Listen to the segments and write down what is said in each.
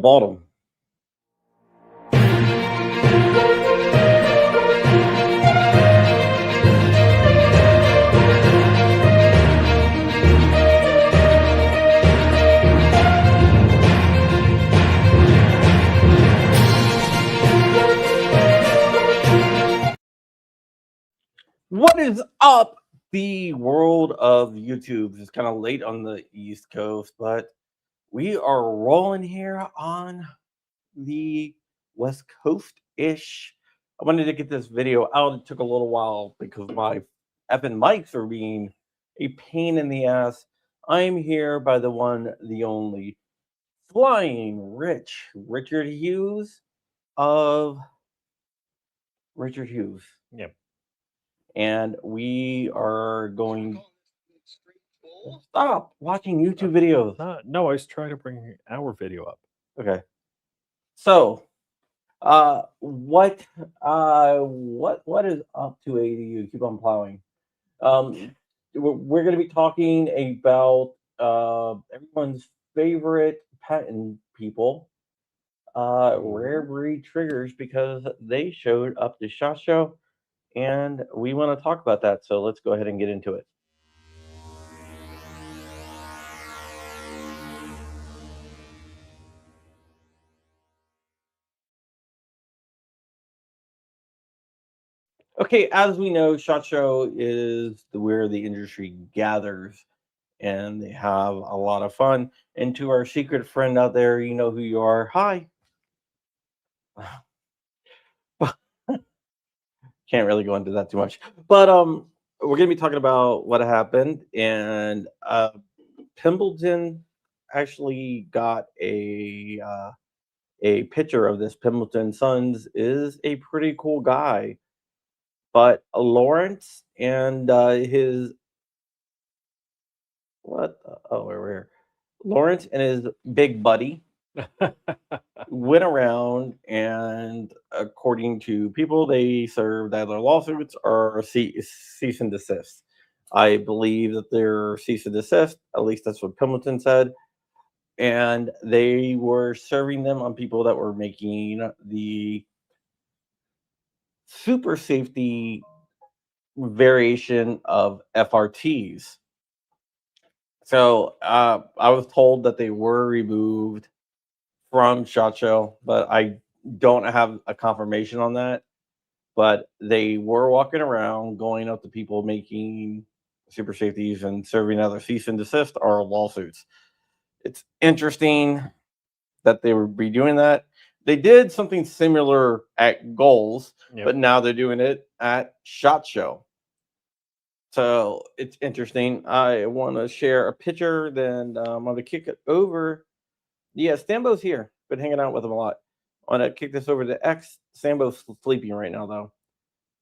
bought them. What is up, the world of YouTube? It's kind of late on the East Coast, but we are rolling here on the West Coast-ish. I wanted to get this video out. It took a little while because my effing mics are being a pain in the ass. I'm here by the one, the only, Flying Rich, Richard Hughes of Richard Hughes. Yep. And we are going. Stop watching YouTube videos. No, I was trying to bring our video up. Okay. So, what is up to ADU? Keep on plowing. We're going to be talking about everyone's favorite patent people, rare breed triggers, because they showed up to SHOT Show, and we want to talk about that. So let's go ahead and get into it. Okay, as we know, SHOT Show is where the industry gathers, and they have a lot of fun. And to our secret friend out there, you know who you are. Hi. Can't really go into that too much, but we're gonna be talking about what happened, and Pimbleton actually got a picture of this. Pimbleton Sons is a pretty cool guy, but Lawrence and his Lawrence and his big buddy went around, and according to people, they served either lawsuits or cease and desist. I believe that they're cease and desist. At least that's what Pimbleton said. And they were serving them on people that were making the super safety variation of FRTs. So I was told that they were removed from SHOT Show, but I don't have a confirmation on that. But they were walking around, going up to people making super safeties and serving either cease and desist or lawsuits. It's interesting that they would be doing that. They did something similar at Goals, but now they're doing it at SHOT Show. So it's interesting. I want to share a picture, then I'm going to kick it over. Yeah, Sambo's here. Been hanging out with him a lot. I want to kick this over to X. Sambo's sleeping right now, though.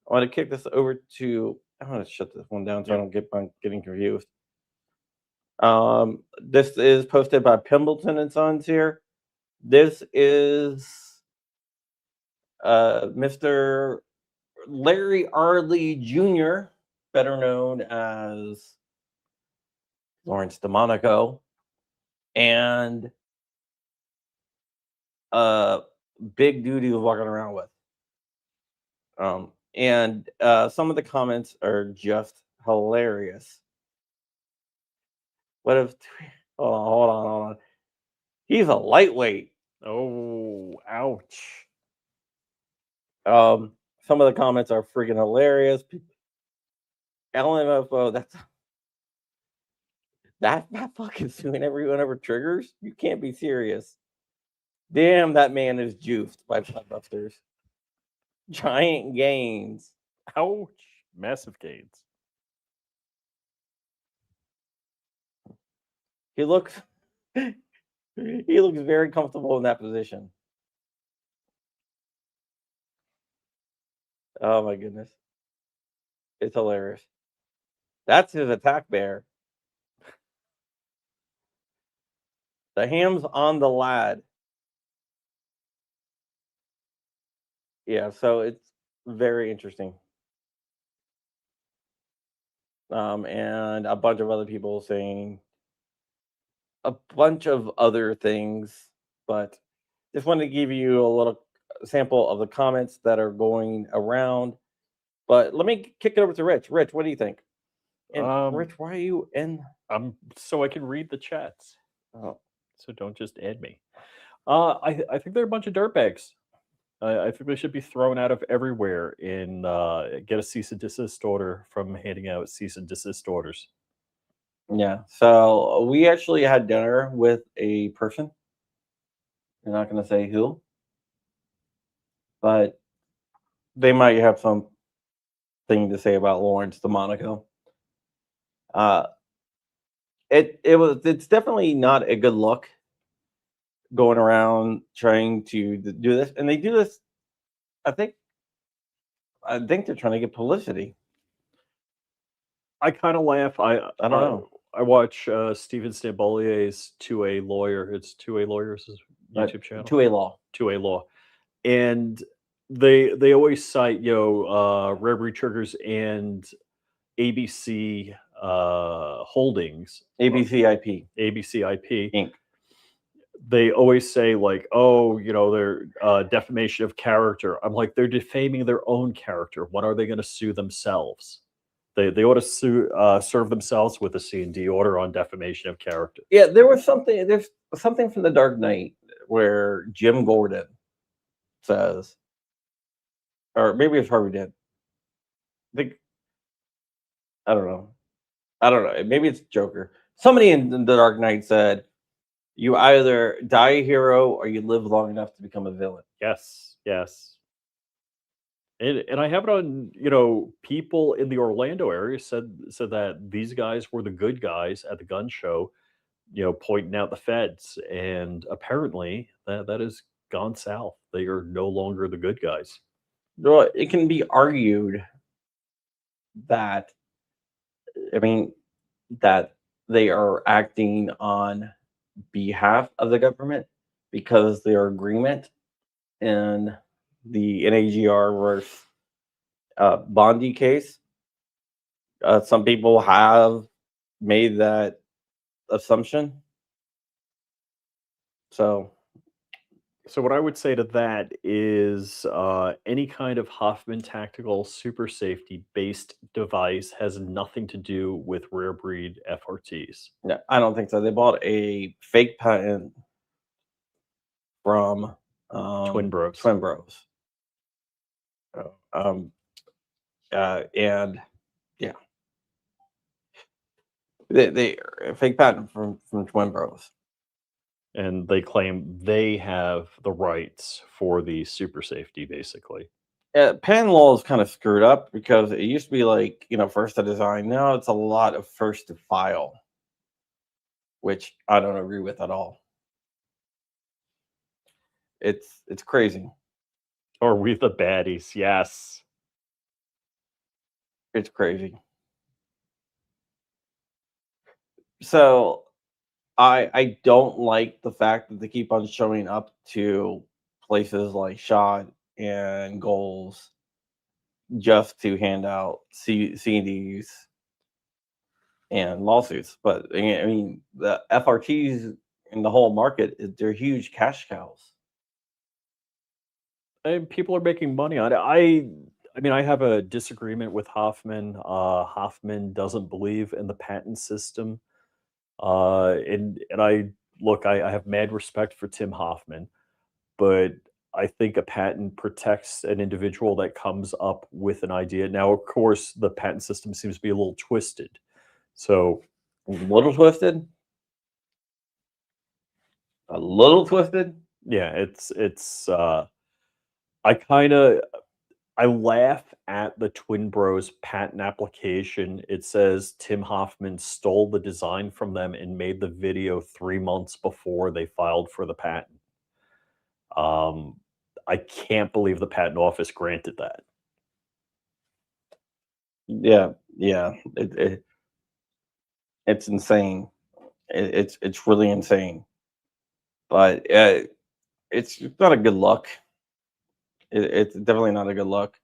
I want to kick this over to. I'm going to shut this one down so I don't get getting confused. This is posted by Pimbleton and Sons here. This is Mr. Larry Arley Jr., better known as Lawrence DeMonico, and big dude he was walking around with. And some of the comments are just hilarious. What if? Hold on. He's a lightweight. Oh, ouch. Some of the comments are freaking hilarious. LMFO, that fucking suing everyone over triggers? You can't be serious. Damn, that man is juiced by Blockbusters. Giant gains. Ouch. Massive gains. He looks very comfortable in that position. Oh my goodness. It's hilarious. That's his attack bear. The ham's on the lad. Yeah, so it's very interesting. And a bunch of other people saying a bunch of other things, but just wanted to give you a little sample of the comments that are going around. But let me kick it over to Rich. Rich, what do you think? And Rich, why are you in? So I can read the chats. Oh, So don't just add me. I think they're a bunch of dirtbags. I think they should be thrown out of everywhere and get a cease and desist order from handing out cease and desist orders. yeah. So we actually had dinner with a person. We're not going to say who, but they might have something to say about Lawrence DeMonico. It's definitely not a good look going around trying to do this, and they do this. I think they're trying to get publicity. I kind of laugh. I don't know. I watch Stephen Stambolier's 2A Lawyer. It's 2A Lawyers' YouTube channel. 2A Law. 2A Law. And they always cite, Rare Breed Triggers and ABC Holdings. ABC IP. ABC IP. Inc. They always say, like, oh, they're defamation of character. I'm like, they're defaming their own character. When are they going to sue themselves? They ought to serve themselves with a C&D order on defamation of character. Yeah, there's something from The Dark Knight where Jim Gordon says, or maybe it's Harvey Dent. I don't know. Maybe it's Joker. Somebody in The Dark Knight said, you either die a hero or you live long enough to become a villain. Yes. And I have it on, people in the Orlando area said that these guys were the good guys at the gun show, pointing out the feds. And apparently that has gone south. They are no longer the good guys. Well, it can be argued that, that they are acting on behalf of the government because their agreement in the NAGR versus Bondi case. Some people have made that assumption. So what I would say to that is any kind of Hoffman tactical super safety based device has nothing to do with rare breed FRTs. no, I don't think so. They bought a fake patent from Twin Bros. And yeah, they fake patent from Twin Bros. And they claim they have the rights for the super safety, basically. Patent law is kind of screwed up because it used to be like, first to design. Now it's a lot of first to file, which I don't agree with at all. It's crazy. Are we the baddies? Yes. It's crazy. So I don't like the fact that they keep on showing up to places like SHOT and Goals just to hand out CDs and lawsuits. But the FRTs in the whole market, they're huge cash cows. And people are making money on it. I have a disagreement with Hoffman. Hoffman doesn't believe in the patent system. And I have mad respect for Tim Hoffman, but I think a patent protects an individual that comes up with an idea. Now, of course, the patent system seems to be a little twisted. So, a little twisted. Yeah, it's. I laugh at the Twin Bros patent application. It says Tim Hoffman stole the design from them and made the video 3 months before they filed for the patent. I can't believe the patent office granted that. Yeah. It's insane. It's really insane. But it's not a good look. It's definitely not a good look.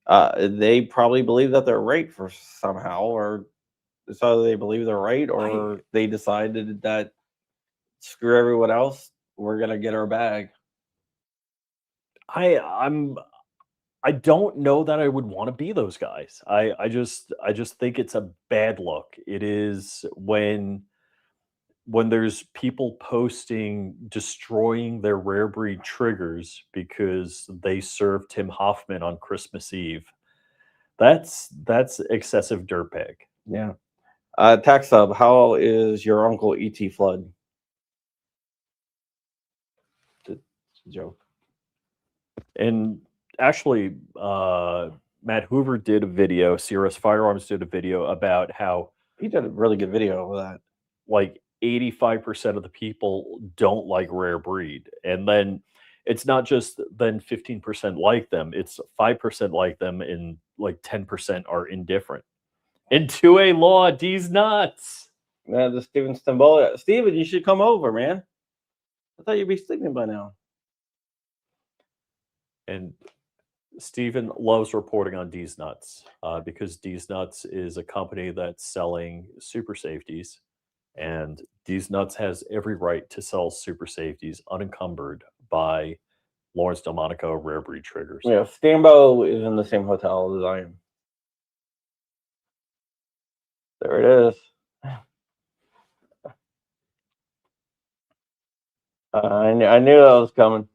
They probably believe that they're right for somehow, or so they believe they're right, or they decided that screw everyone else. we're gonna get our bag. I don't know that I would want to be those guys. I just think it's a bad look. It is when there's people posting destroying their rare breed triggers because they served Tim Hoffman on Christmas Eve. That's excessive dirtbag. Yeah. Tax sub, how is your uncle ET Flood? It's a joke. And actually, Matt Hoover did a video, CRS Firearms did a video about how He did a really good video of that. like 85% of the people don't like rare breed. And then it's not just then 15% like them, it's 5% like them and like 10% are indifferent. And 2A law, D's nuts. Yeah, the Steven Stambola. Steven, you should come over, man. I thought you'd be sleeping by now. And Steven loves reporting on D's Nuts because D's Nuts is a company that's selling super safeties. And D's Nuts has every right to sell super safeties unencumbered by Lawrence Delmonico rare breed triggers. Yeah, Stambo is in the same hotel as I am. There it is. I knew that was coming.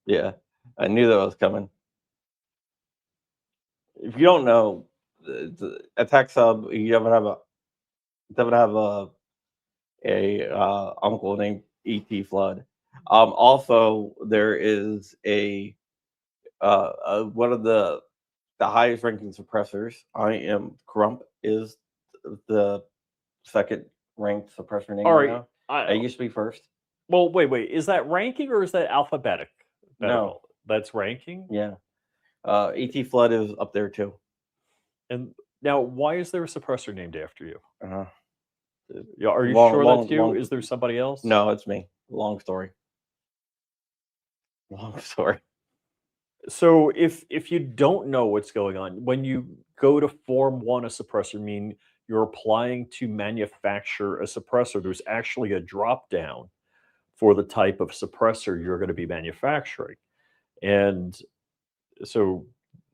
Yeah, I knew that was coming. If you don't know, a tech sub, you don't have a uncle named ET Flood. Also, there is a one of the highest ranking suppressors. I am Crump is the second ranked suppressor name All right right. now. I used to be first. Well, wait. Is that ranking or is that alphabetic? No. That's ranking? Yeah. ET Flood is up there too. And now, why is there a suppressor named after you? Uh-huh. Yeah, are you sure that's you? Is there somebody else? No, it's me. Long story. Long story. So if you don't know what's going on, when you go to Form 1 a suppressor, mean you're applying to manufacture a suppressor, there's actually a drop down for the type of suppressor you're going to be manufacturing. And so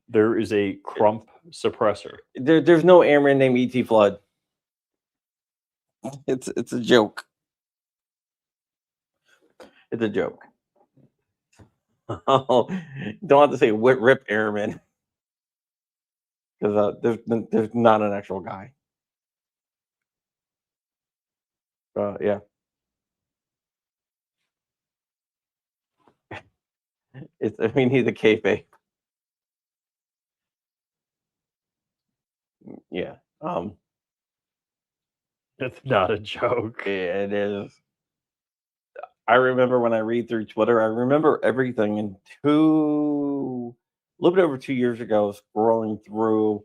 there is a Crump suppressor. There's no airman named ET Flood. It's a joke. It's a joke. Oh, don't have to say rip airman because there's not an actual guy. Yeah. We need the kayfabe. Yeah. It's not a joke. It is. I remember when I read through Twitter, I remember everything. And a little bit over 2 years ago, scrolling through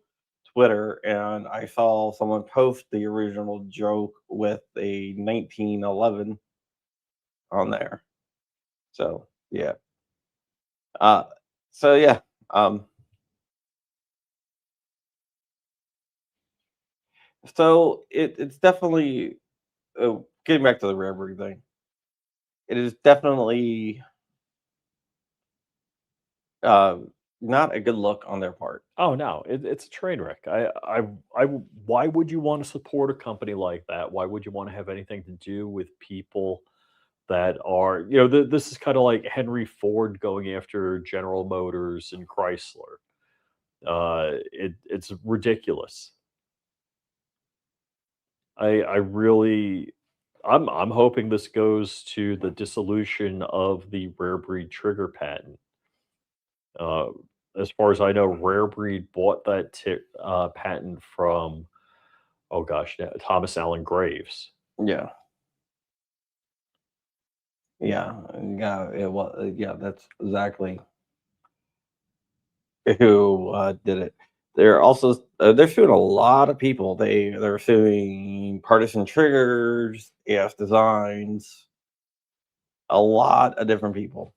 Twitter, and I saw someone post the original joke with a 1911 on there. So yeah. So yeah. So it's definitely getting back to the rare breed thing. It is definitely not a good look on their part. Oh no, it's a train wreck. Why would you want to support a company like that? Why would you want to have anything to do with people that are, this is kind of like Henry Ford going after General Motors and Chrysler. It's ridiculous. I'm hoping this goes to the dissolution of the rare breed trigger patent. As far as I know, Rare Breed bought that patent from, oh gosh, Thomas Allen Graves. Yeah. Yeah, that's exactly who did it. They're also they're suing a lot of people. They're suing Partisan Triggers, AS Designs, a lot of different people.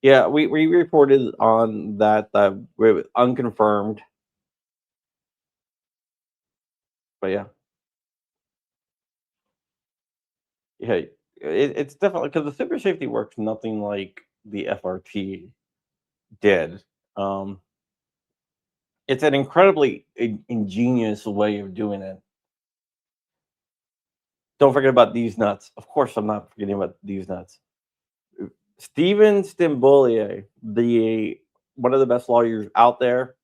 Yeah, we reported on that unconfirmed. But yeah. Yeah, it's definitely because the super safety works nothing like the FRT did. Um, it's an incredibly ingenious way of doing it. Don't forget about these nuts. Of course, I'm not forgetting about these nuts. Stephen Stimbolier, the one of the best lawyers out there.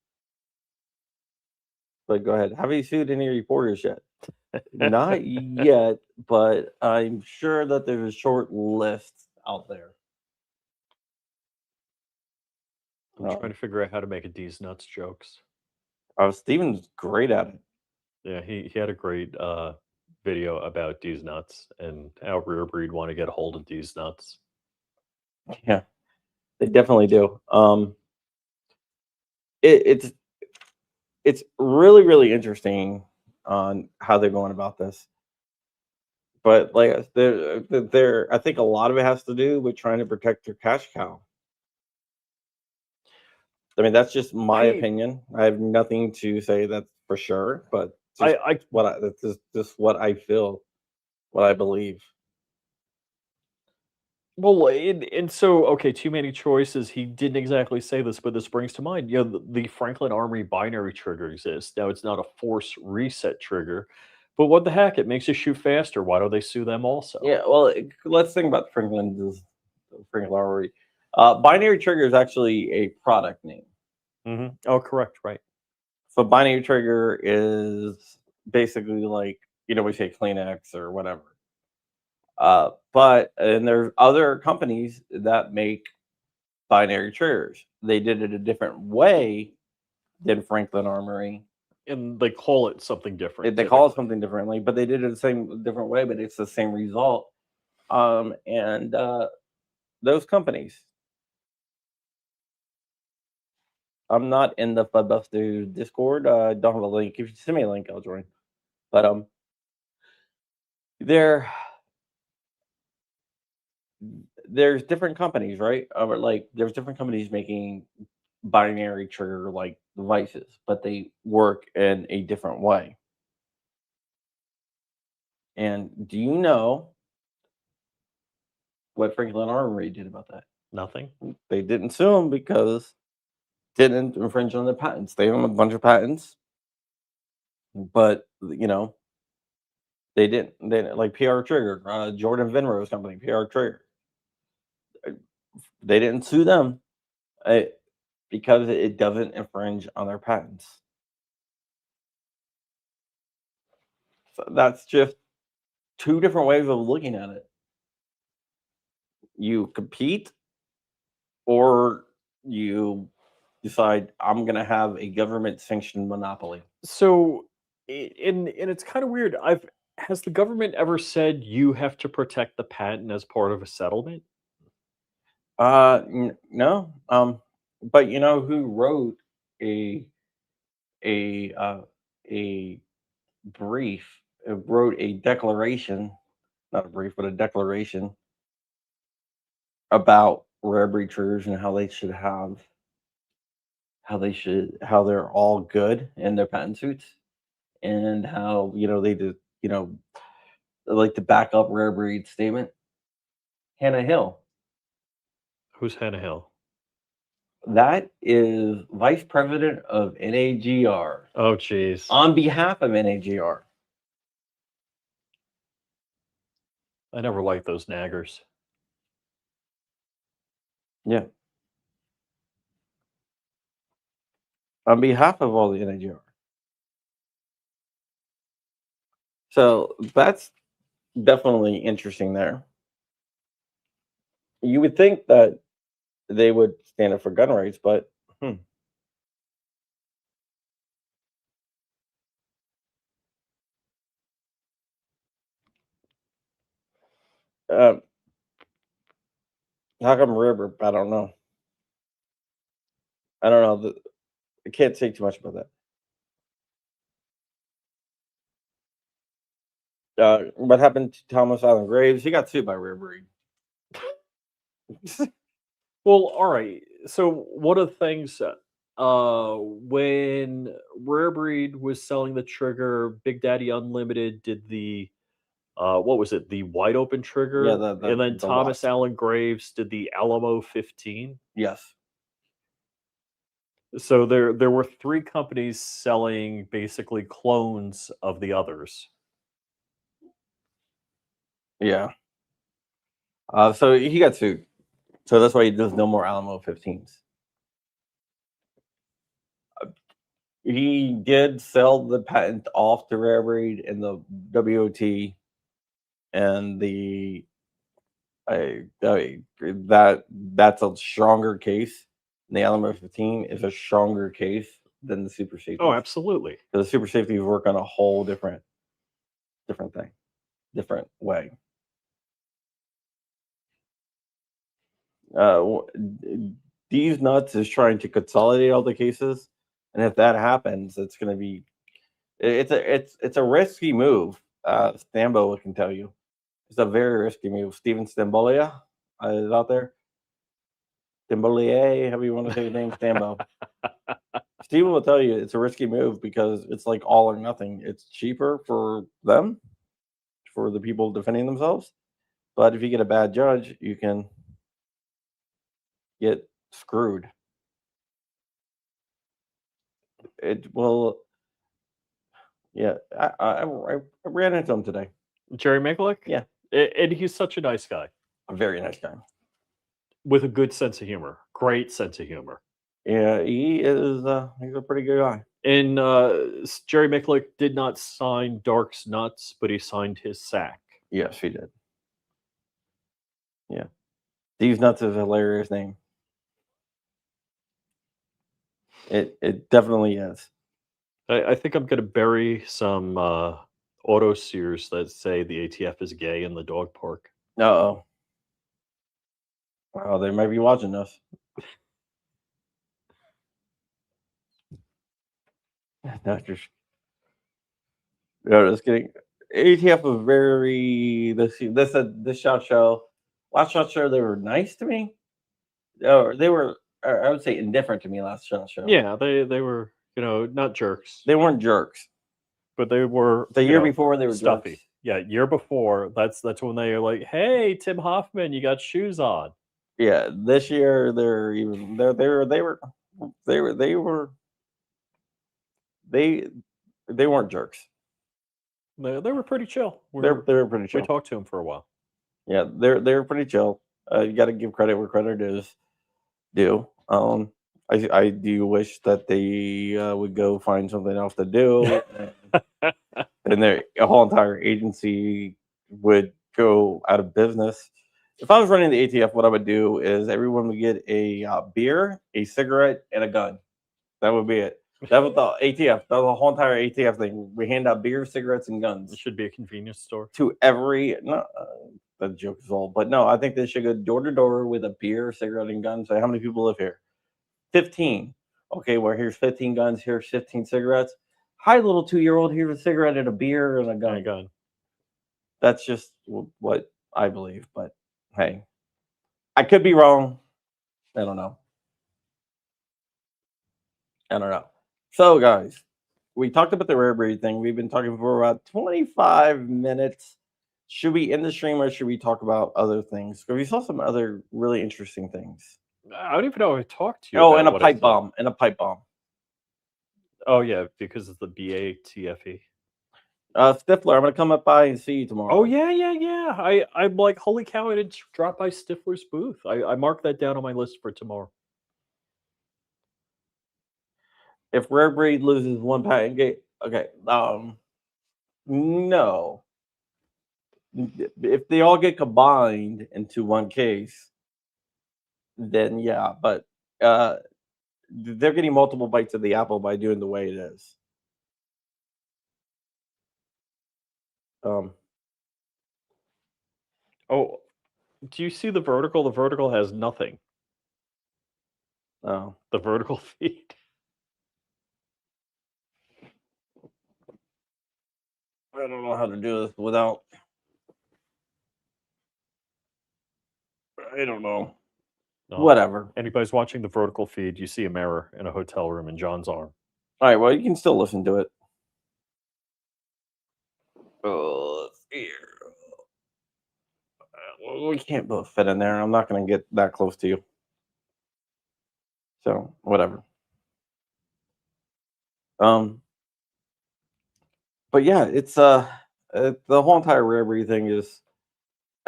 But go ahead. Have you sued any reporters yet? Not yet, but I'm sure that there's a short list out there. I'm trying to figure out how to make a D's nuts jokes. Steven's great at it. Yeah, he had a great video about D's nuts and how Rare Breed want to get a hold of D's nuts. Yeah, they definitely do. It's really interesting on how they're going about this. But like I think a lot of it has to do with trying to protect their cash cow. I mean, that's just my opinion. I have nothing to say that's for sure, but that's just what I feel, what I believe. Well, and so okay, too many choices. He didn't exactly say this, but this brings to mind. You know, the Franklin Armory binary trigger exists. Now, it's not a force reset trigger, but what the heck? It makes you shoot faster. Why don't they sue them also? Yeah, well, let's think about Franklin Armory. Binary trigger is actually a product name. Oh, correct, right. So binary trigger is basically like, we say Kleenex or whatever. But and there's other companies that make binary triggers. They did it a different way than Franklin Armory. And they call it something different. They call it something differently, but they did it the same different way, but it's the same result. And those companies. I'm not in the Fudbuster Discord. I don't have a link. If you send me a link, I'll join. But there, there's different companies, right? Like there's different companies making binary trigger like devices, but they work in a different way. And do you know what Franklin Armory did about that? Nothing. They didn't sue them because didn't infringe on their patents. They own a bunch of patents, but they didn't. They didn't, like PR Trigger, Jordan Vinro's company, PR Trigger. They didn't sue them because it doesn't infringe on their patents. So that's just two different ways of looking at it. You compete, or you decide I'm going to have a government sanctioned monopoly. So, and it's kind of weird. Has the government ever said you have to protect the patent as part of a settlement? No. But you know who wrote a a a brief? Wrote a declaration, not a brief, but a declaration about rare breed triggers and how they're all good in their patent suits, and how they did like to back up rare breed statement. Hannah Hill. Who's Hannah Hill? That is vice president of NAGR. Oh, jeez. On behalf of NAGR. I never liked those naggers. Yeah. On behalf of all the NAGR. So that's definitely interesting there. You would think that they would stand up for gun rights, but how come River? I don't know. I don't know. I can't say too much about that. What happened to Thomas Allen Graves? He got sued by Rare Breed. Well, all right. So one of the things when Rare Breed was selling the trigger, Big Daddy Unlimited did the what was it? The wide open trigger. Yeah, and then the Thomas Wasp. Allen Graves did the Alamo 15. Yes. So there were 3 companies selling basically clones of the others. Yeah. So he got sued. So that's why there's no more Alamo 15s. He did sell the patent off to Rare Breed in the WOT, and that's a stronger case. The Alamo 15 is a stronger case than the Super Safety. Oh, absolutely. The Super Safety work on a whole different thing, different way. These nuts is trying to consolidate all the cases, and if that happens, it's going to be it's a risky move. Stambo can tell you it's a very risky move. Steven Stambolia is out there. Stambolier, however you want to say his name, Stambo. Steven will tell you it's a risky move because it's like all or nothing. It's cheaper for them, for the people defending themselves, but if you get a bad judge, you can get screwed. It will. Yeah, I ran into him today. Jerry Mikulek? Yeah. And he's such a nice guy. A very nice guy. With a good sense of humor. Great sense of humor. Yeah, he is. He's a pretty good guy. And Jerry Mikulek did not sign Dark's nuts, but he signed his sack. Yes, he did. Yeah. These Nuts is a hilarious name. It definitely is. I think I'm going to bury some auto sears that say the ATF is gay in the dog park. Uh-oh. Wow, they might be watching us. No, just kidding. ATF was very this shot show. Last shot show, they were nice to me. Or they were, I would say, indifferent to me last shot show. Yeah, they were, not jerks. They weren't jerks. But they were the year before they were stuffy. jerks. Yeah, year before, that's when they were like, "Hey, Tim Hoffman, you got shoes on." Yeah, this year they weren't jerks. They were pretty chill. They were pretty chill. We talked to them for a while. Yeah, they were pretty chill. You got to give credit where credit is due. I do wish that they would go find something else to do, and their whole entire agency would go out of business. If I was running the ATF, what I would do is everyone would get a beer, a cigarette, and a gun. That would be it. That was the ATF. That was the whole entire ATF thing. We hand out beer, cigarettes, and guns. It should be a convenience store. To every the joke is old, but no, I think they should go door to door with a beer, cigarette, and gun. Say, how many people live here? 15. Okay, well, here's 15 guns. Here's 15 cigarettes. Hi, little 2-year-old. Here's a cigarette and a beer and a gun. And a gun. That's just what I believe. But hey, I could be wrong. I don't know. So, guys, we talked about the rare breed thing. We've been talking for about 25 minutes. Should we end the stream or should we talk about other things? Because we saw some other really interesting things. I don't even know if I talked to you. Oh, and a pipe bomb. Oh, yeah, because of the BATFE. Stifler, I'm going to come up by and see you tomorrow. Oh, yeah. I'm like, holy cow, I didn't drop by Stifler's booth. I marked that down on my list for tomorrow. If Rare Breed loses one patent gate, okay. No. If they all get combined into one case, then yeah. But they're getting multiple bites of the apple by doing the way it is. Oh, do you see the vertical? The vertical has nothing. Oh, the vertical feed. I don't know how to do this without. I don't know. No. Whatever. Anybody's watching the vertical feed, you see a mirror in a hotel room in John's arm. All right, well, you can still listen to it. Oh, let's see here. we can't both fit in there. I'm not going to get that close to you. So whatever. But yeah, it's the whole entire rare breed thing is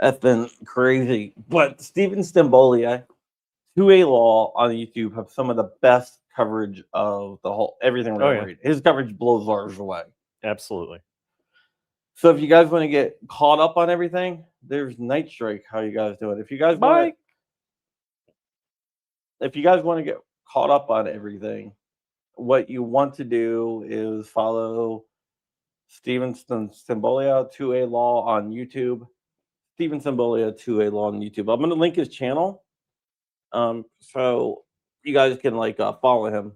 that's been crazy. But Steven Stambolia, 2A Law on YouTube have some of the best coverage of the whole everything rare breed. His coverage blows ours away. Absolutely. So if you guys want to get caught up on everything, there's Night Strike. How you guys doing? If you guys want to get caught up on everything, what you want to do is follow Steven Stambolia 2A Law on YouTube. Steven Stambolia 2A Law on YouTube. I'm going to link his channel, so you guys can follow him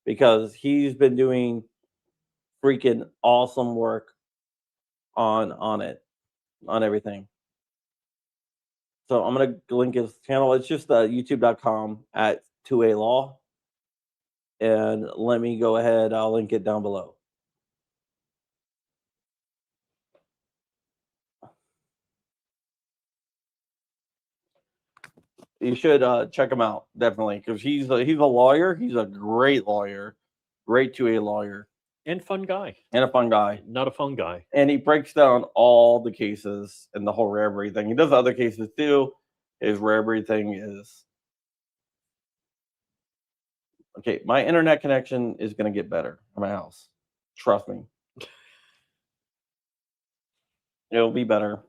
because he's been doing freaking awesome work on everything. So I'm going to link his channel. It's just youtube.com at 2A Law. And let me go ahead. I'll link it down below. You should check him out, definitely, because he's a lawyer. He's a great lawyer, great 2A lawyer. And fun guy. And a fun guy. Not a fun guy. And he breaks down all the cases and the whole rare breed thing. He does other cases too. His rare breed thing is... Okay, my internet connection is going to get better in my house. Trust me. It'll be better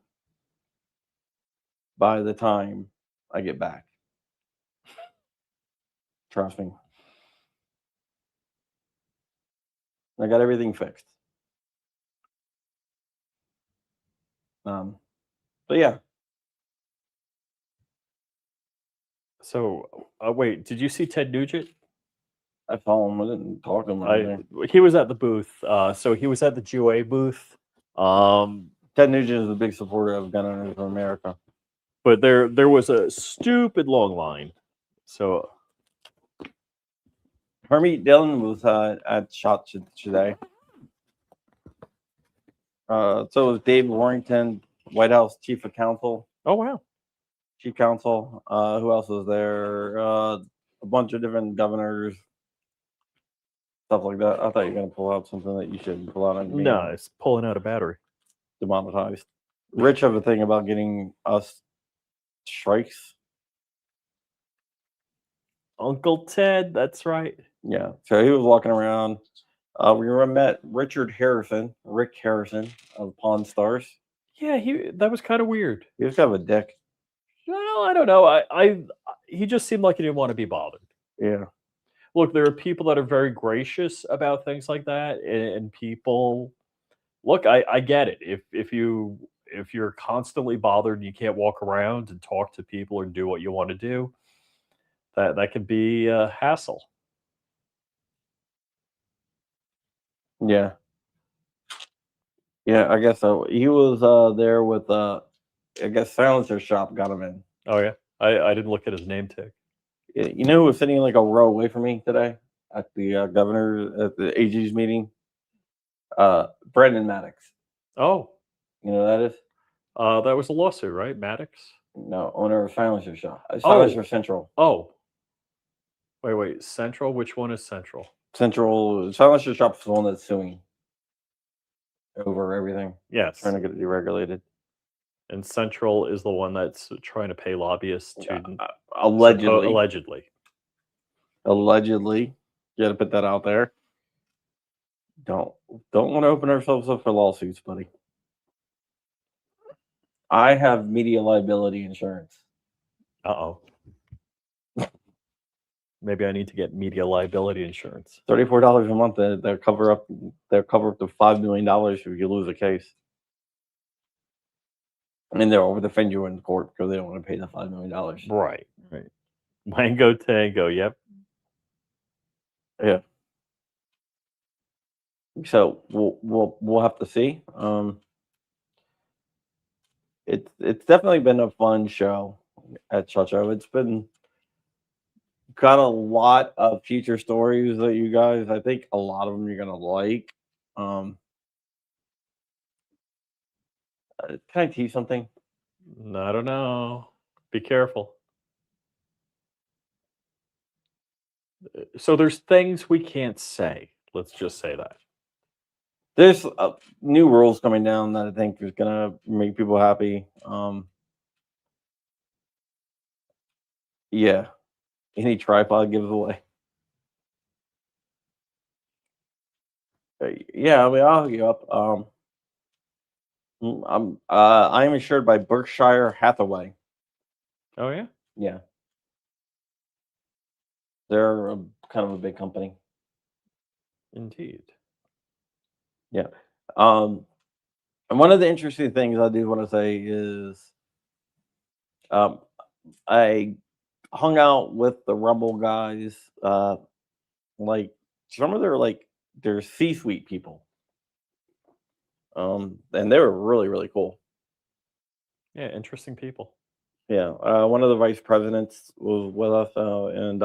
by the time I get back. Trust me. I got everything fixed. But yeah. So, wait, did you see Ted Nugent? I saw him. I didn't talk to him. He was at the booth. So he was at the GOA booth. Ted Nugent is a big supporter of Gun Owners of America. But there was a stupid long line. So Hermie Dillon was at SHOT today. So was Dave Warrington, White House Chief of Counsel. Oh, wow. Chief Counsel. Who else was there? A bunch of different governors. Stuff like that. I thought you were going to pull out something that you shouldn't pull out. No, it's pulling out a battery. Demonetized. Rich have a thing about getting us strikes. Uncle Ted, that's right. Yeah. So he was walking around. We met Rick Harrison of Pawn Stars. Yeah, that was kind of weird. He was kind of a dick. Well, I don't know. He just seemed like he didn't want to be bothered. Yeah. Look, there are people that are very gracious about things like that, and people. Look, I get it. If you're constantly bothered and you can't walk around and talk to people or do what you want to do, that can be a hassle. Yeah. Yeah, I guess so. He was there with I guess Silencer Shop got him in. Oh yeah, I didn't look at his name tag. You know who was sitting like a row away from me today at the governor at the AG's meeting? Brendan Maddox. Oh, you know who that is? That was a lawsuit, right? Maddox? No, owner of Silencer Shop. Silencer Central. Oh, wait. Central. Which one is Central? Central Silencer Shop is the one that's suing over everything. Yes, trying to get it deregulated. And Central is the one that's trying to pay lobbyists to allegedly. You got to put that out there. Don't want to open ourselves up for lawsuits, buddy. I have media liability insurance. Uh-oh. Maybe I need to get media liability insurance. $34 a month. They'll cover up to $5 million if you lose a case. And they'll over defend you in court because they don't want to pay the $5 million. Right. Mango Tango. Yep. Yeah. So we'll have to see. It's definitely been a fun show at SHOT Show. It's been got a lot of future stories that you guys, I think a lot of them you're gonna like. Can I tease something? I don't know. Be careful. So there's things we can't say. Let's just say that. There's new rules coming down that I think is gonna make people happy. Yeah, any tripod giveaway. Yeah, I mean, I'll hook you up. I am insured by Berkshire Hathaway. Oh yeah, Yeah, they're kind of a big company. indeed. Yeah. And one of the interesting things I do want to say is, um, I hung out with the Rumble guys. Like some of their C-suite people. And they were really really cool. Yeah, interesting people. Yeah, one of the vice presidents was with us, and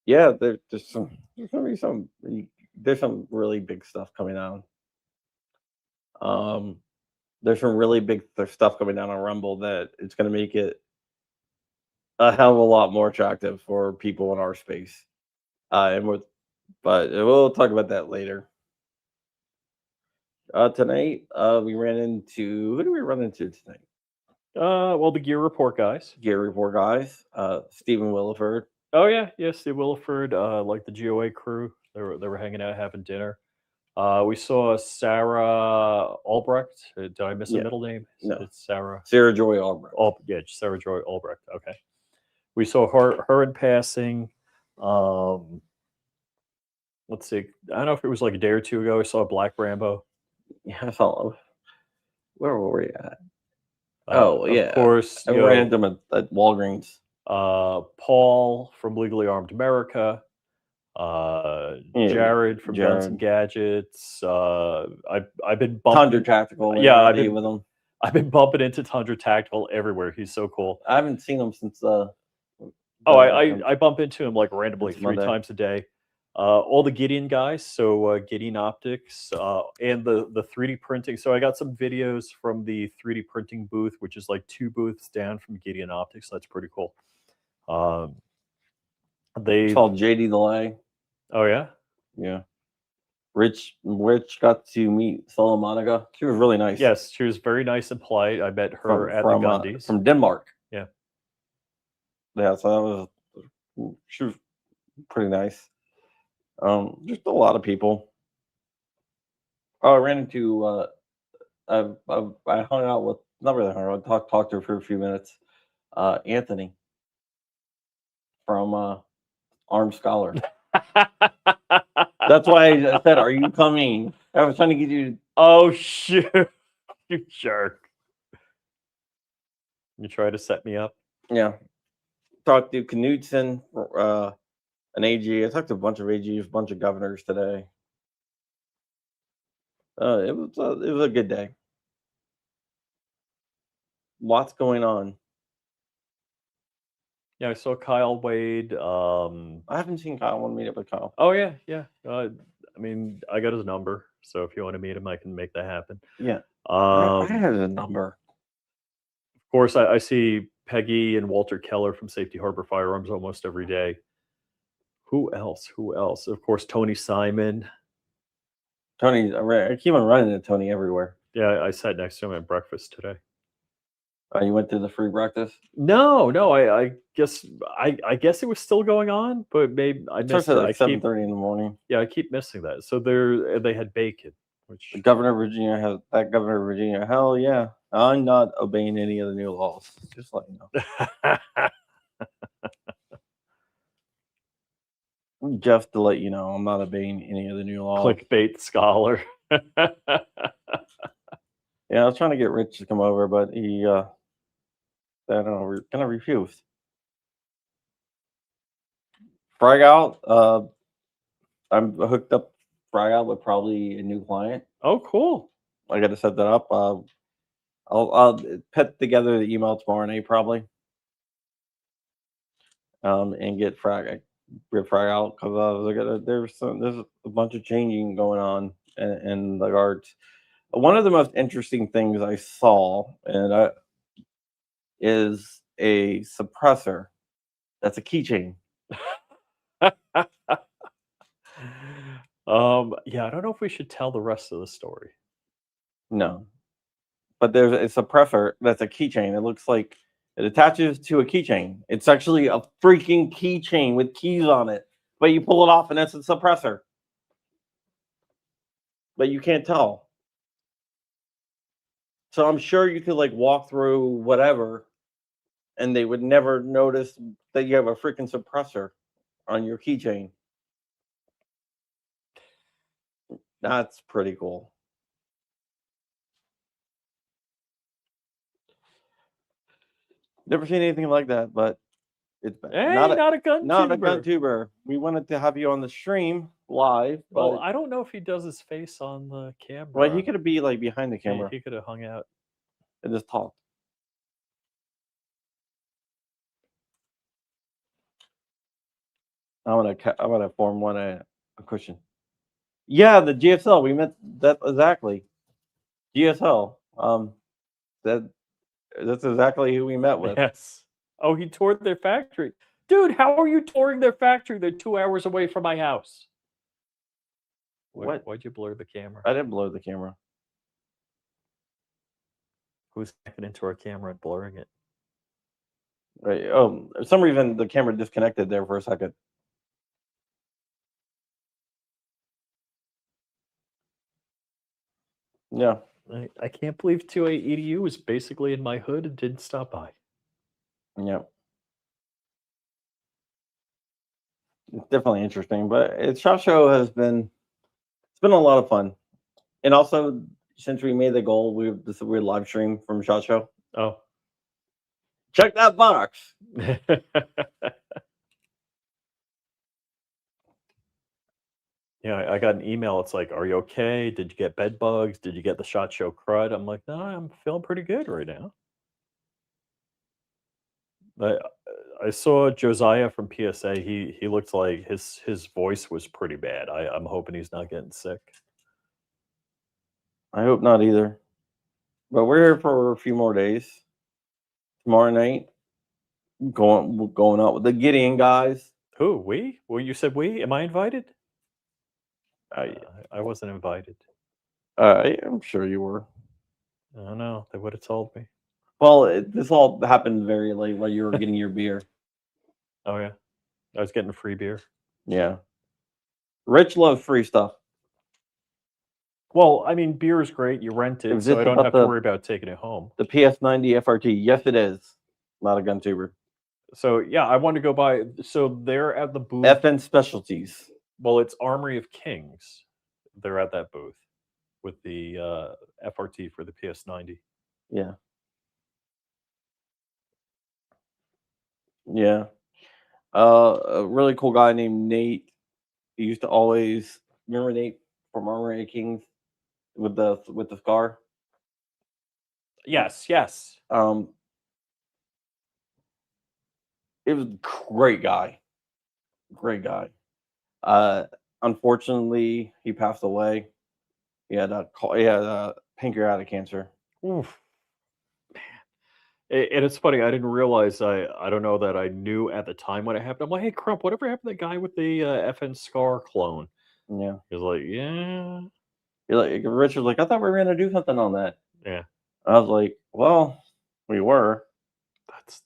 yeah, there's gonna be there's some really big stuff coming down. Um, there's some really big stuff coming down on Rumble that it's gonna make it a hell of a lot more attractive for people in our space. And with But we'll talk about that later. Tonight, we ran into who did we run into tonight? Well, the Gear Report guys. Gear Report guys, Stephen Williford. Oh yeah, yes, the Williford, like the GOA crew. They were hanging out having dinner. We saw Sarah Albrecht. Did I miss her Yeah, middle name? no, It's Sarah. Sarah Joy Albrecht. Yeah, Sarah Joy Albrecht. Okay. We saw her in passing. Let's see. I don't know if it was like a day or two ago. I saw Black Rambo. Yeah, I saw. Where were we at? Of Yeah, course, I ran into him at Walgreens. Paul from Legally Armed America. Yeah, Jared from Guns and Jared. Gadgets. I've been Tundra bumping. Tactical. Yeah, with him. I've been bumping into Tundra Tactical everywhere. He's so cool. I haven't seen him since. Oh, I bump into him like randomly Since 3 Monday. times a day. All the Gideon guys, so Gideon Optics, and the 3D printing. So I got some videos from the 3D printing booth, which is like 2 booths down from Gideon Optics. That's pretty cool. It's called JD Delay. Oh yeah, yeah. Rich got to meet Monica. She was really nice. Yes, she was very nice and polite. I met her at the Gundies. From Denmark. Yeah. Yeah, so she was pretty nice. Just a lot of people. Oh, I ran into I hung out with, not really hung out, talked to her for a few minutes. Anthony from Armed Scholar. That's why I said, "Are you coming?" I was trying to get you. Oh shoot, you jerk! You try to set me up. Yeah. Talked to Knudsen, an AG. I talked to a bunch of AGs, a bunch of governors today. It was a good day. Lots going on. Yeah, I saw Kyle Wade. I haven't seen Kyle. I want to meet up with Kyle. Oh yeah. I mean, I got his number, so if you want to meet him, I can make that happen. Yeah. I have his number. Of course, I see Peggy and Walter Keller from Safety Harbor Firearms almost every day. Who else? Of course, Tony Simon. Tony, I keep on running into Tony everywhere. Yeah, I sat next to him at breakfast today. You went to the free breakfast? No. I guess it was still going on, but maybe I missed it. Like 7:30 in the morning. Yeah, I keep missing that. So they had bacon, which Governor of Virginia has that. Governor of Virginia, hell yeah! I'm not obeying any of the new laws. Just let you know. Just to let you know, I'm not obeying any of the new laws. Clickbait scholar. Yeah, I was trying to get Rich to come over, but he, I don't know, kind of refused. Frag out. I'm hooked up. Frag out with probably a new client. Oh, cool. I got to set that up. I'll put together the email tomorrow night probably. And get frag out because there's a bunch of changing going on in the guards. One of the most interesting things I saw is a suppressor. That's a keychain. Yeah, I don't know if we should tell the rest of the story. No, but there's a suppressor that's a keychain. It looks like it attaches to a keychain. It's actually a freaking keychain with keys on it, but you pull it off and it's a suppressor. But you can't tell. So I'm sure you could like walk through whatever and they would never notice that you have a freaking suppressor on your keychain. That's pretty cool. Never seen anything like that, but it's Hey, not not a gun not a tuber. gun tuber. We wanted to have you on the stream live, Well, but I don't know if he does his face on the camera. well, he could be like behind the camera He could have hung out. and just talk. I'm gonna form one a cushion. Yeah, the GSL. We meant that exactly. GSL. That's exactly who we met with. Yes. Oh, he toured their factory. Dude, how are you touring their factory? They're 2 hours away from my house. What? Why'd you blur the camera? I didn't blur the camera. Who's hacking into our camera and blurring it? Right. Oh, for some reason the camera disconnected there for a second. Yeah. I can't believe 2A EDU was basically in my hood and didn't stop by. Yeah. It's definitely interesting, but SHOT Show it's been a lot of fun. And also since we made the goal, this is a weird live stream from SHOT Show. Oh. Check that box. Yeah, I got an email. It's like, "Are you okay? Did you get bed bugs? Did you get the SHOT Show crud?" I'm like, "No, I'm feeling pretty good right now." I saw Josiah from PSA. He looked like his voice was pretty bad. I'm hoping he's not getting sick. I hope not either. But we're here for a few more days. Tomorrow night, going out with the Gideon guys. Who, we? Well, you said we. Am I invited? I wasn't invited. I'm sure you were. I don't know. They would have told me. Well, this all happened very late while you were getting your beer. Oh yeah, I was getting free beer. Yeah. Rich loves free stuff. Well, I mean, beer is great. You rent it, so I don't have to worry about taking it home. The PS90 FRT. Yes, it is. Not a gun tuber. So yeah, I want to go buy. So they're at the booth. FN Specialties. Well, it's Armory of Kings. They're at that booth with the FRT for the PS90. Yeah. Yeah. A really cool guy named Nate. He used to always remember Nate from Armory of Kings with the scar. Yes. It was a great guy. Great guy. Unfortunately, he passed away. He had pancreatic cancer. Oof. And it's funny, I didn't realize, I don't know that I knew at the time when it happened. I'm like, "Hey, Crump, whatever happened to the guy with the FN Scar clone?" Yeah. He was like, "Yeah." Rich was like, "I thought we were going to do something on that." Yeah. I was like, "Well, we were."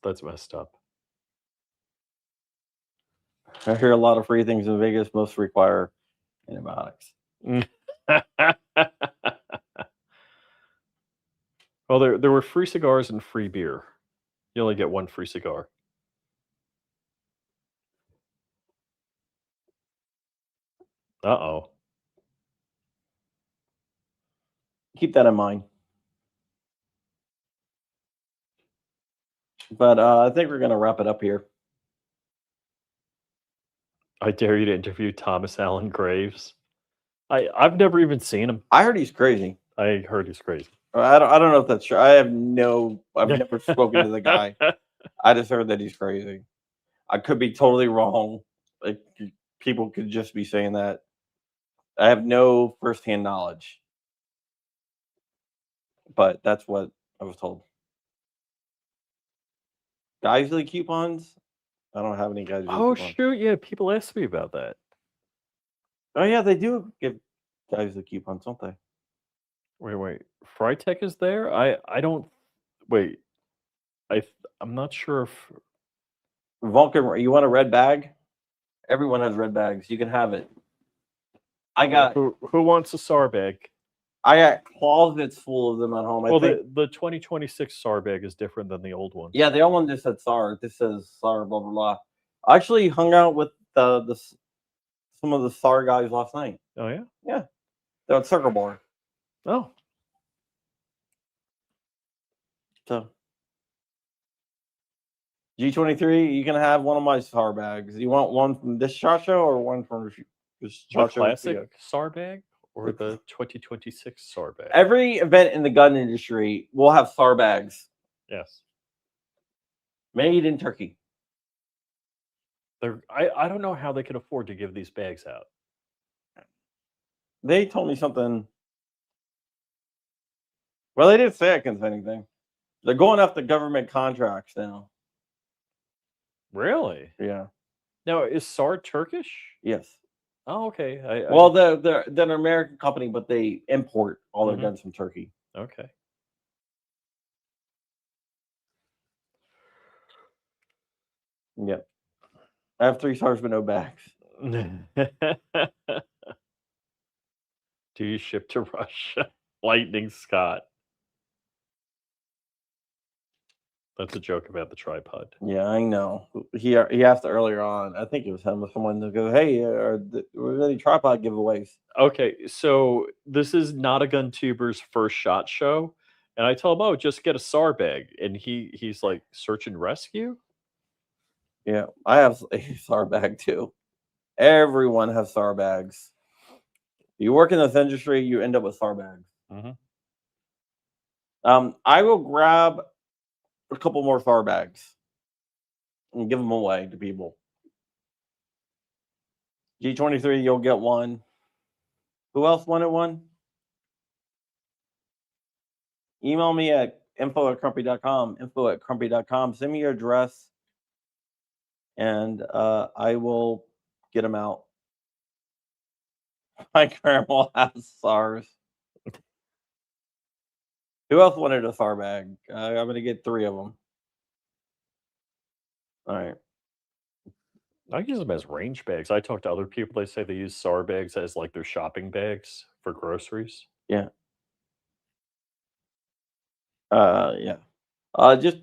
That's messed up. I hear a lot of free things in Vegas. Most require antibiotics. Well, there were free cigars and free beer. You only get one free cigar. Uh-oh. Keep that in mind. But I think we're going to wrap it up here. I dare you to interview Thomas Allen Graves. I've never even seen him. I heard he's crazy. I heard he's crazy. I don't know if that's true. I've never spoken to the guy. I just heard that he's crazy. I could be totally wrong. Like, people could just be saying that. I have no firsthand knowledge. but that's what I was told. Geisley coupons? I don't have any Geisley Oh coupons. shoot! Yeah, people asked me about that. Oh yeah, they do give Geisley coupons, don't they? Wait. Frytech is there? I don't. Wait. I'm not sure if. Vulcan, you want a red bag? Everyone has red bags. You can have it. I got Who wants a SAR bag? closets full of them at home. Well, I think. the 2026 SAR bag is different than the old one. Yeah, the old one just said SAR. This says SAR, blah blah blah. I actually hung out with some of the SAR guys last night. Oh yeah. Yeah, they're at Circle Bar. Oh. So G23, you can have one of my SAR bags. You want one from this shot show or one from this The shot show? classic SAR bag or the 2026 SAR bag? Every event in the gun industry will have SAR bags. Yes. Made in Turkey. I don't know how they can afford to give these bags out. They told me something. Well, they didn't say I couldn't say anything. They're going after government contracts now. Really? Yeah. Now, is SAR Turkish? Yes. Oh, okay. Well, they're an American company, but they import all their Mhm. guns from Turkey. Okay. Yep. I have 3 SARs but no bags. Do you ship to Russia? Lightning Scott. That's a joke about the tripod. Yeah, I know. He asked earlier on. I think it was him or someone to go, "Hey, are there any tripod giveaways?" Okay, so this is not a gun tuber's first shot show, and I tell him, "Oh, just get a SAR bag," and he's like, "Search and rescue." Yeah, I have a SAR bag too. Everyone has SAR bags. You work in this industry, you end up with SAR bags. Mhm. I will grab a couple more SAR bags and give them away to people. G23, you'll get one. Who else wanted one? Email me at info@crumpy.com. Info@crumpy.com. Send me your address, and I will get them out. My grandma has SARs. Who else wanted a SAR bag? I'm gonna get 3 of them. All right. I use them as range bags. I talk to other people. They say they use SAR bags as like their shopping bags for groceries. Yeah. Yeah. Just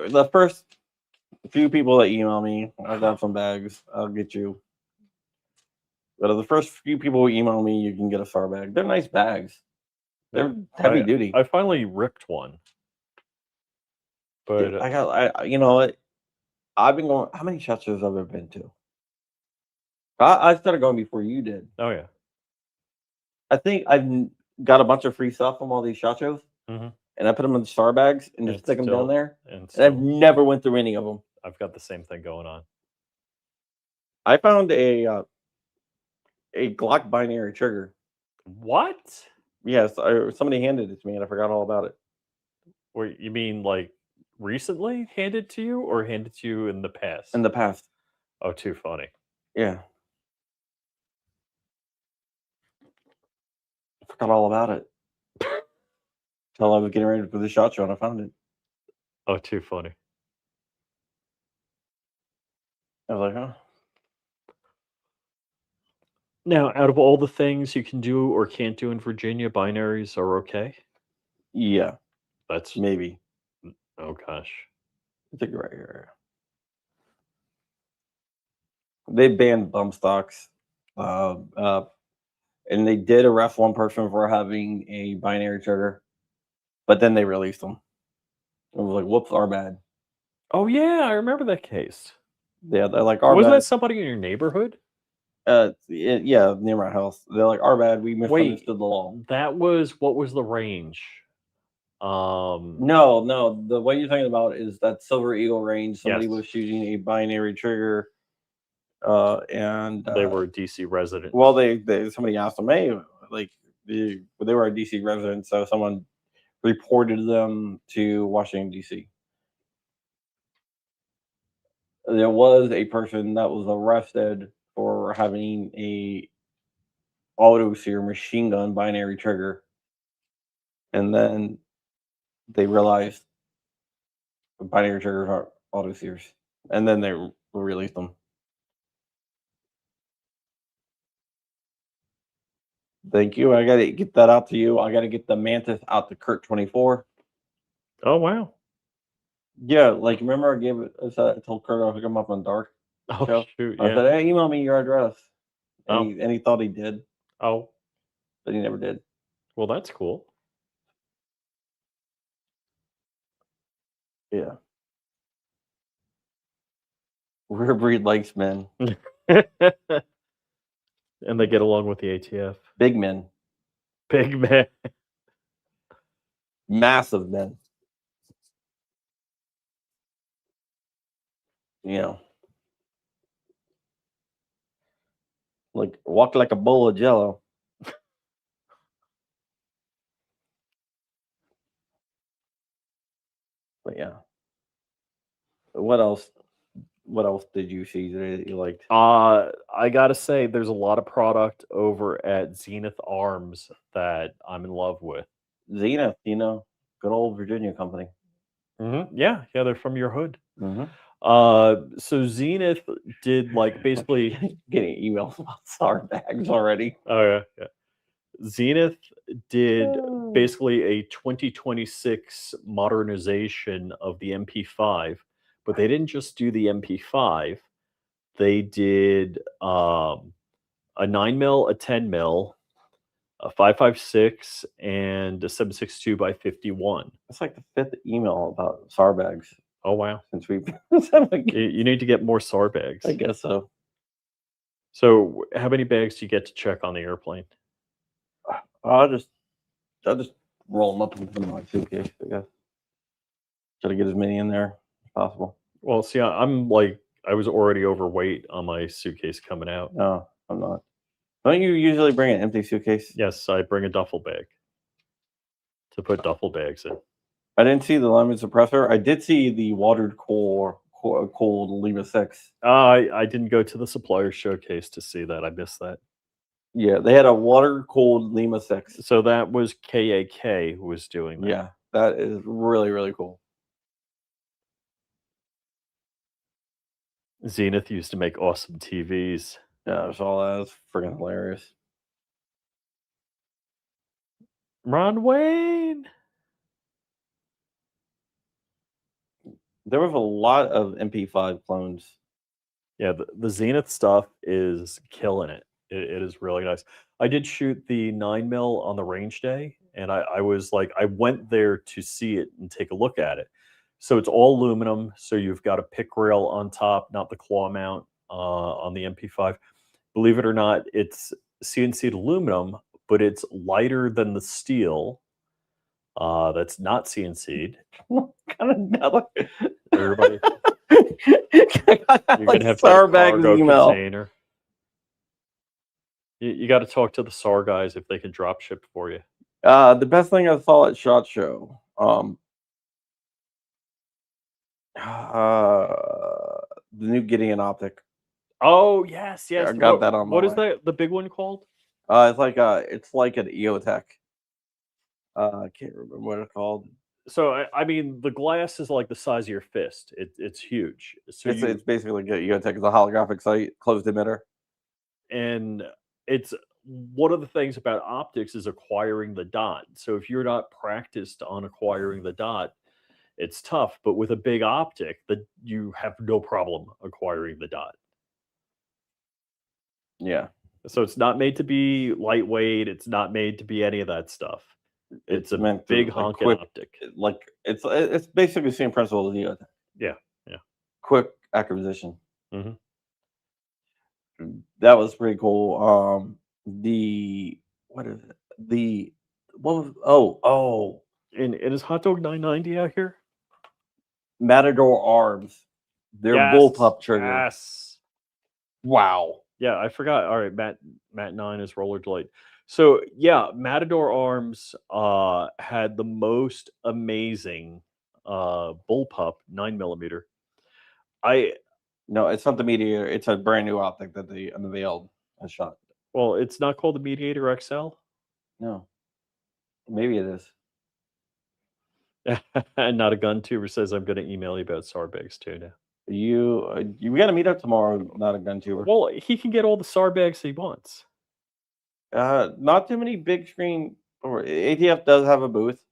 the first few people that email me, I'll got some bags. I'll get you. But of the first few people who email me, you can get a SAR bag. They're nice bags. They're heavy duty. I finally ripped one, but I you know what? I've been going. How many shot shows have I been to? I started going before you did. oh yeah. I think I've got a bunch of free stuff from all these shot shows, Mhm. and I put them in the SAR bags and just And stick them down still- there. And And I've still, never went through any of them. I've got the same thing going on. I found a Glock binary trigger. What? Yes, somebody handed it to me, and I forgot all about it. Wait, you mean like recently handed to you or handed to you in the past? In the past. Oh, too funny. Yeah. I forgot all about it. Until I was getting ready for the shot show and I found it. Oh, too funny. I was like, huh? Now, out of all the things you can do or can't do in Virginia, binaries are okay? Yeah, That's maybe. oh gosh. I think right here. They banned bump stocks. And they did arrest one person for having a binary trigger, but then they released them. It was like, whoops, our bad. Oh yeah, I remember that case. Yeah, they're like, our Was bad. that somebody in your neighborhood? Yeah, near my house. They're like, our bad. We misunderstood the law. That was what was the range? No. The what you're talking about is that Silver Eagle range. Somebody Yes. was shooting a binary trigger, and They were a DC resident. well, they somebody asked them, hey, like they were a DC resident, so someone reported them to Washington, D.C. There was a person that was arrested for having a auto sear machine gun binary trigger, and then they realized binary triggers aren't auto sears, and then they released them. Thank you. I gotta get that out to you. I gotta get the Mantis out to Kurt24. Oh wow. Yeah, like remember I gave it. I told Kurt I'll hook him up on Dark. Oh Show? shoot, I yeah. said, "Hey, email me your address," and Oh. he thought he did, Oh, but he never did. well, that's cool. Yeah, rare breed likes men, And they get along with the ATF. big men, Big man. massive men. You know, like walk like a bowl of Jello. But yeah, what else? What else did you see today that you liked? I gotta say, there's a lot of product over at Zenith Arms that I'm in love with. Zenith, you know, good old Virginia company. Yeah, they're from your hood. Mm-hmm. So Zenith did like basically getting emails about SAR bags already. Oh yeah. Zenith did basically a 2026 modernization of the MP5, but they didn't just do the MP5. They did a 9mm, a 10mm, a 5.56, and a 7.62 by 51. It's like the fifth email about SAR bags Oh wow! since we. You need to get more SAR bags. I guess so. So, how many bags do you get to check on the airplane? I'll just roll them up and put them in my suitcase. I guess. Try to get as many in there as possible. Well, see, I'm like I was already overweight on my suitcase coming out. No, I'm not. Don't you usually bring an empty suitcase? Yes, I bring a duffel bag to put duffel bags in. I didn't see the lemon suppressor. I did see the watered cold Lima 6. I didn't go to the supplier showcase to see that. I missed that. Yeah, they had a water cold Lima 6. So that was KAK who was doing that. Yeah, that is really, really cool. Zenith used to make awesome TVs. Yeah, I saw that. It's freaking hilarious. Ron Wayne. There was a lot of MP5 clones. Yeah, the Zenith stuff is killing it. It is really nice. I did shoot the 9mm on the range day, and I was like, I went there to see it and take a look at it. So it's all aluminum. So you've got a pick rail on top, not the claw mount on the MP5. Believe it or not, it's CNC'd aluminum, but it's lighter than the steel. That's not CNC'd. Everybody, you're gonna have SAR to bags cargo email. container. You got to talk to the SAR guys if they can drop ship for you. The best thing I saw at SHOT Show, the new Gideon optic. Oh yes. I got that on my What is way. that? The big one called? It's like an EOTech. I can't remember what it's called. So I mean, the glass is like the size of your fist. It's huge. So It's basically like EOTech. It's a holographic sight, closed emitter. And it's one of the things about optics is acquiring the dot. So if you're not practiced on acquiring the dot, it's tough. But with a big optic, you have no problem acquiring the dot. Yeah. So it's not made to be lightweight. It's not made to be any of that stuff. It's a meant big to, honking quick, optic. Like it's basically the same principle as EOTech. Yeah. Quick acquisition. Mhm. That was pretty cool. What is it? And is Hot Dog 990 out here? Matador arms. They're Yes, bullpup trigger. Yes. Wow. Yeah, I forgot. All right, Matt 9 is roller delight. So yeah, Matador Arms had the most amazing bullpup 9mm. I No, it's not the Mediator. It's a brand new optic that they unveiled a shot. Well, it's not called the Mediator XL. No, maybe it is. And Not a gun tuber says I'm going to email you about Sarbags too now. We got to meet up tomorrow. Not a gun tuber. Well, he can get all the Sarbags he wants. Not too many big screen. Or ATF does have a booth.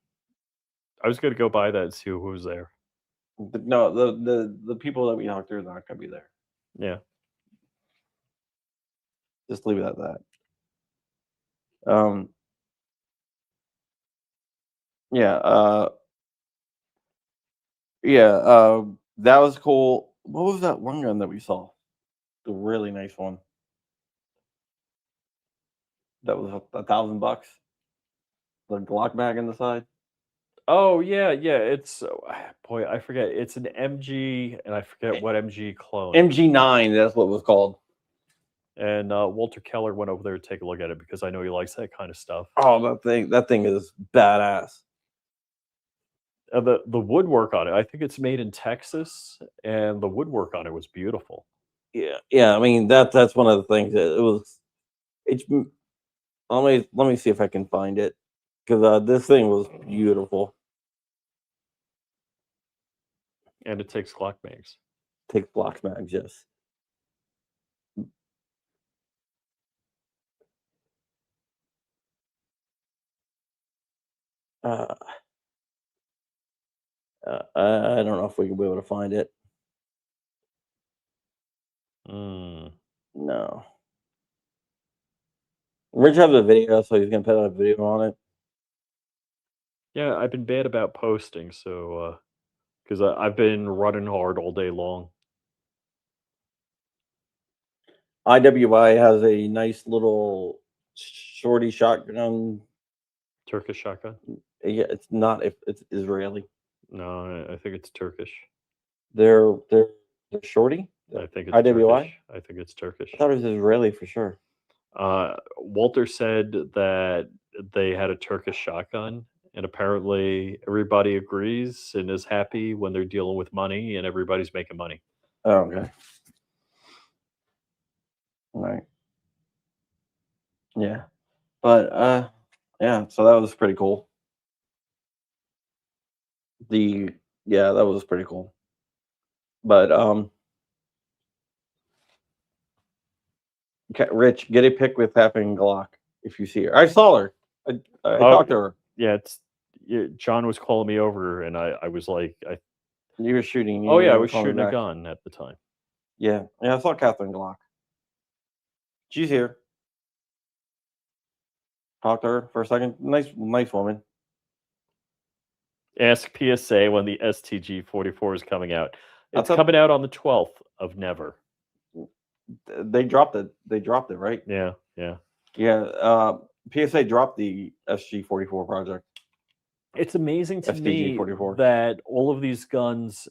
I was going to go by that and see who was there. But no, the people that we talked to are not going to be there. Yeah. Just leave it at that. Yeah. Yeah. That was cool. What was that one gun that we saw? The really nice one. That was $1,000. The Glock mag in the side. Oh yeah, yeah. It's boy, I forget. It's an MG, and I forget what MG clone. MG9. That's what it was called. And Walter Keller went over there to take a look at it because I know he likes that kind of stuff. Oh, that thing is badass. The woodwork on it, I think it's made in Texas, and the woodwork on it was beautiful. Yeah. I mean that's one of the things that it was. It's let me see if I can find it because this thing was beautiful. And it takes Glock mags. Takes Glock mags, yes. I don't know if we can be able to find it. No. Rich has a video, so he's gonna put out a video on it. Yeah, I've been bad about posting, so because I've been running hard all day long. IWI has a nice little shorty shotgun. Turkish shotgun? Yeah, it's not. If it's Israeli, No, I think it's Turkish. they're shorty. I think it's IWI. Turkish. I think it's Turkish. I thought it was Israeli for sure. Walter said that they had a Turkish shotgun, and apparently everybody agrees and is happy when they're dealing with money, and everybody's making money. Oh, okay. All right. Yeah, but yeah. So that was pretty cool. Yeah, that was pretty cool. But okay, Rich, get a pic with Happen Glock if you see her. I saw her. I talked to her. Yeah, John was calling me over, and I was like, You were shooting. oh yeah, I was shooting a gun at the time. Yeah, I saw Catherine Glock. She's here. Talk to her for a second. Nice woman. Ask PSA when the STG 44 is coming out. It's thought- coming out on the 12th of Never. They dropped it. Right? Yeah. Yeah. PSA dropped the SG44 project. It's amazing to me STG44. that all of these guns,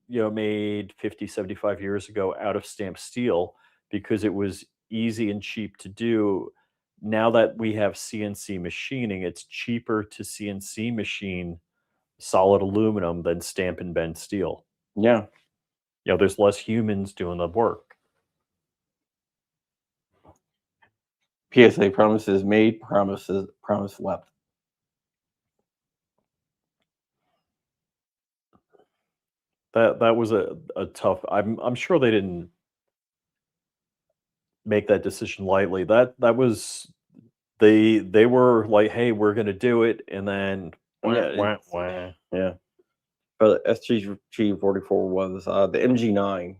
made 50, 75 years ago out of stamped steel because it was easy and cheap to do. Now that we have CNC machining, it's cheaper to CNC machine solid aluminum than stamp and bend steel. Yeah. There's less humans doing the work. PSA promises made, promise left. That was a tough. I'm sure they didn't make that decision lightly. That was they were like, hey, we're gonna do it, and then Yeah. But the SG44 was the MG9.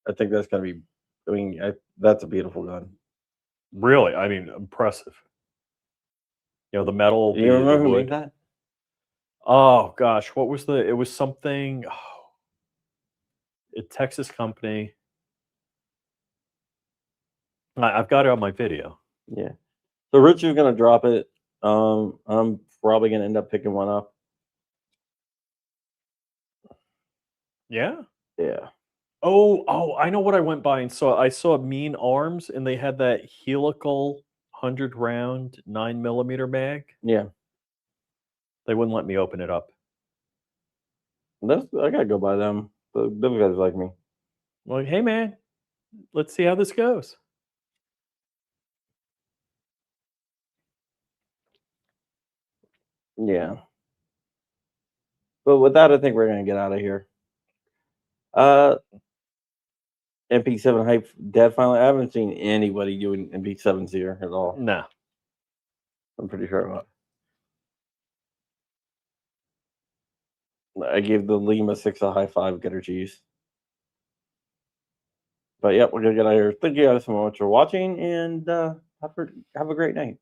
I think that's gonna be. I mean, that's a beautiful gun. Really, I mean, impressive. The metal. You remember the who wood. made that? Oh gosh, what was it was something. A Texas company. I've got it on my video. Yeah. So Rich is gonna drop it. I'm probably gonna end up picking one up. Yeah. Yeah. Oh, I know what I went by and saw. I saw Mean Arms, and they had that helical 100 round 9mm mag. Yeah, They wouldn't let me open it up. I gotta go buy them. Those guys like me. Like, hey man, let's see how this goes. Yeah. But with that, I think we're gonna get out of here. MP7 hype dead finally. I haven't seen anybody doing MP7s here at all. Nah. I'm pretty sure about. I gave the Lima 6 a high five, get her cheese. But yep, we're gonna get out of here. Thank you guys so much for watching, and have a great night.